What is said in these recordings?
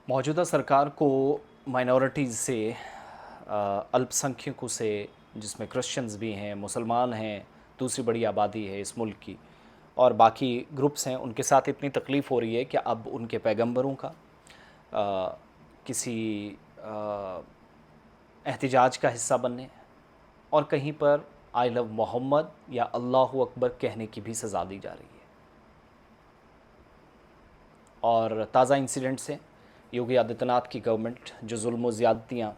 मौजूदा सरकार को माइनॉरिटीज़ से अल्पसंख्यकों से, जिसमें क्रिश्चियंस भी हैं, मुसलमान हैं, दूसरी बड़ी आबादी है इस मुल्क की, और बाकी ग्रुप्स हैं, उनके साथ इतनी तकलीफ़ हो रही है कि अब उनके पैगंबरों का किसी अ, एहतिजाज का हिस्सा बनने और कहीं पर आई लव मोहम्मद या अल्लाह अकबर कहने की भी सज़ा दी जा रही है। और ताज़ा इंसिडेंट से योगी आदित्यनाथ की गवर्नमेंट जो जुल्म ज़्यादतियाँ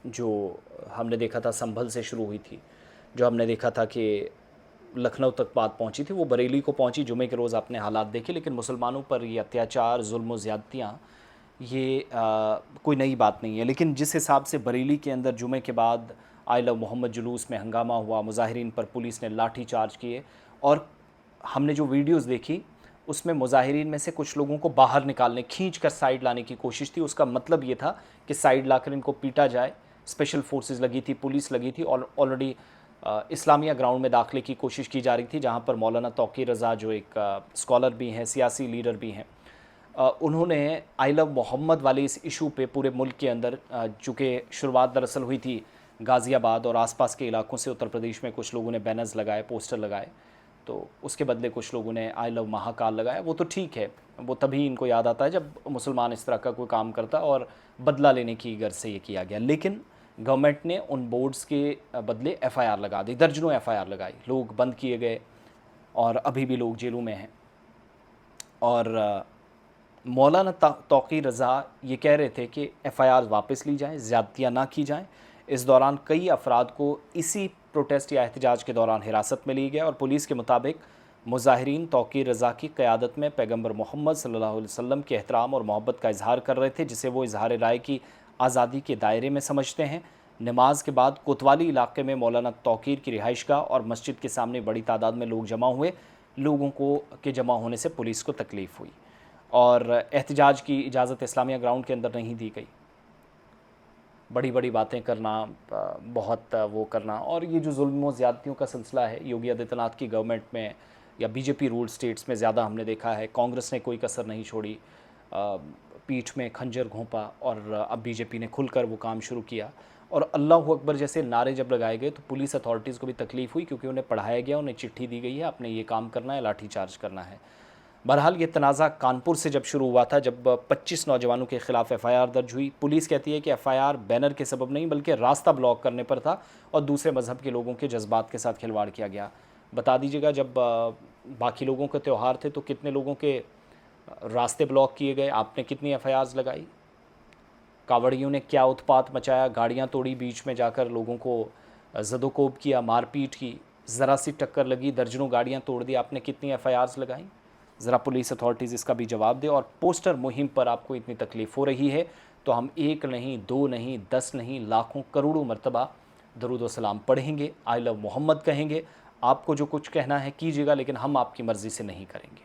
जो हमने देखा था संभल से शुरू हुई थी, जो हमने देखा था कि लखनऊ तक बात पहुंची थी, वो बरेली को पहुंची। जुमे के रोज़ आपने हालात देखे, लेकिन मुसलमानों पर ये अत्याचार, जुल्म ज़्यादतियाँ ये कोई नई बात नहीं है। लेकिन जिस हिसाब से बरेली के अंदर जुमे के बाद आई लव मोहम्मद जुलूस में हंगामा हुआ, मुजाहिरीन पर पुलिस ने लाठी चार्ज किए, और हमने जो वीडियोस देखी उसमें मुजाहिरीन में से कुछ लोगों को बाहर निकालने, खींच कर साइड लाने की कोशिश थी। उसका मतलब ये था कि साइड लाकर इनको पीटा जाए। स्पेशल फोर्सेस लगी थी, पुलिस लगी थी, और ऑलरेडी इस्लामिया ग्राउंड में दाखिले की कोशिश की जा रही थी, जहाँ पर मौलाना तौकीर रज़ा जो एक स्कॉलर भी हैं, सियासी लीडर भी हैं, उन्होंने आई लव मोहम्मद वाले इस इशू पे पूरे मुल्क के अंदर, चूँकि शुरुआत दरअसल हुई थी गाज़ियाबाद और आसपास के इलाकों से, उत्तर प्रदेश में कुछ लोगों ने बैनर्स लगाए, पोस्टर लगाए, तो उसके बदले कुछ लोगों ने आई लव महाकाल लगाया। वो तो ठीक है, वो तभी इनको याद आता है जब मुसलमान इस तरह का कोई काम करता, और बदला लेने की गर्ज से ये किया गया। लेकिन गवर्नमेंट ने उन बोर्ड्स के बदले एफआईआर लगा दी, दर्जनों एफआईआर लगाई, लोग बंद किए गए और अभी भी लोग जेलों में हैं। और मौलाना तौकीर रज़ा ये कह रहे थे कि एफआईआर वापस ली जाएं, ज़्यादतियाँ ना की जाएं। इस दौरान कई अफराद को इसी प्रोटेस्ट या एहतजाज के दौरान हिरासत में ली गया, और पुलिस के मुताबिक मुजाहिरीन तौकीर रज़ा की क़यादत में पैगंबर मोहम्मद सल्लल्लाहु अलैहि वसल्लम के एहतराम और मोहब्बत का इजहार कर रहे थे, जिसे वो इजहार राय की आज़ादी के दायरे में समझते हैं। नमाज के बाद कोतवाली इलाके में मौलाना तौकीर की रिहाइशगाह और मस्जिद के सामने बड़ी तादाद में लोग जमा हुए। लोगों को के जमा होने से पुलिस को तकलीफ़ हुई, और एहतजाज की इजाज़त इस्लामिया ग्राउंड के अंदर नहीं दी गई। बड़ी बड़ी बातें करना, बहुत वो करना, और ये जो जुल्म और ज़्यादतियों का सिलसिला है योगी आदित्यनाथ की गवर्नमेंट में या बीजेपी रूल्ड स्टेट्स में ज़्यादा हमने देखा है। कांग्रेस ने कोई कसर नहीं छोड़ी, पीठ में खंजर घोंपा, और अब बीजेपी ने खुलकर वो काम शुरू किया। और अल्लाह अकबर जैसे नारे जब लगाए गए तो पुलिस अथॉरिटीज़ को भी तकलीफ़ हुई, क्योंकि उन्हें पढ़ाया गया, उन्हें चिट्ठी दी गई है, आपने ये काम करना है, लाठी चार्ज करना है। बहरहाल ये तनाज़ा कानपुर से जब शुरू हुआ था, जब 25 नौजवानों के खिलाफ एफआईआर दर्ज हुई। पुलिस कहती है कि एफआईआर बैनर के सबब नहीं बल्कि रास्ता ब्लॉक करने पर था, और दूसरे मज़हब के लोगों के जज्बात के साथ खिलवाड़ किया गया। बता दीजिएगा, जब बाकी लोगों के त्यौहार थे तो कितने लोगों के रास्ते ब्लॉक किए गए, आपने कितनी एफआईआर्स लगाई, कावड़ियों ने क्या उत्पात मचाया, गाड़ियाँ तोड़ी, बीच में जाकर लोगों को ज़दोकोब किया, मारपीट की, ज़रा सी टक्कर लगी, दर्जनों गाड़ियाँ तोड़ दी, आपने कितनी एफआईआर्स लगाई? ज़रा पुलिस अथॉरिटीज़ इसका भी जवाब दे। और पोस्टर मुहिम पर आपको इतनी तकलीफ़ हो रही है तो हम एक नहीं, दो नहीं, 10 नहीं, लाखों करोड़ों मरतबा दरूद व सलाम पढ़ेंगे, आई लव मोहम्मद कहेंगे। आपको जो कुछ कहना है कीजिएगा, लेकिन हम आपकी मर्ज़ी से नहीं करेंगे।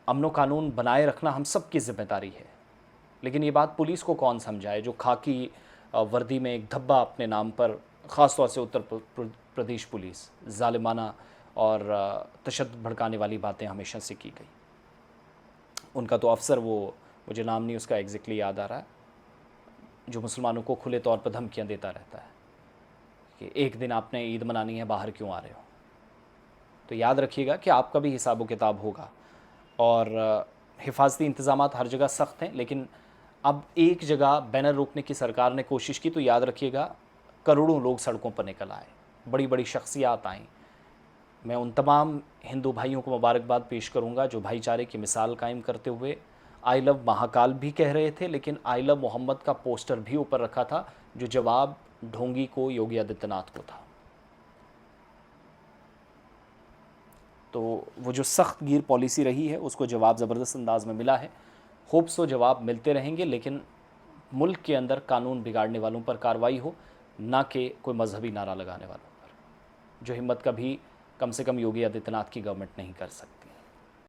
अमन कानून बनाए रखना हम सब की ज़िम्मेदारी है, लेकिन ये बात पुलिस को कौन समझाए, जो खाकी वर्दी में एक धब्बा अपने नाम पर, ख़ास तौर से उत्तर प्रदेश पुलिस, ज़ालिमाना और तशद्दुद भड़काने वाली बातें हमेशा से की गई। उनका तो अफसर, वो मुझे नाम नहीं उसका एग्जैक्टली याद आ रहा है, जो मुसलमानों को खुले तौर पर धमकियाँ देता रहता है कि एक दिन आपने ईद मनानी है, बाहर क्यों आ रहे हो। तो याद रखिएगा कि आपका भी हिसाब व किताब होगा। और हिफाजती इंतज़ामात हर जगह सख्त हैं, लेकिन अब एक जगह बैनर रोकने की सरकार ने कोशिश की तो याद रखिएगा करोड़ों लोग सड़कों पर निकल आए, बड़ी बड़ी शख्सियात आईं। मैं उन तमाम हिंदू भाइयों को मुबारकबाद पेश करूंगा जो भाईचारे की मिसाल कायम करते हुए आई लव महाकाल भी कह रहे थे, लेकिन आई लव मोहम्मद का पोस्टर भी ऊपर रखा था, जो जवाब ढोंगी को, योगी आदित्यनाथ को था। तो वो जो सख्त गिर पॉलिसी रही है उसको जवाब ज़बरदस्त अंदाज में मिला है। होप सो जवाब मिलते रहेंगे, लेकिन मुल्क के अंदर कानून बिगाड़ने वालों पर कार्रवाई हो, ना कि कोई मजहबी नारा लगाने वालों पर, जो हिम्मत कभी कम से कम योगी आदित्यनाथ की गवर्नमेंट नहीं कर सकती।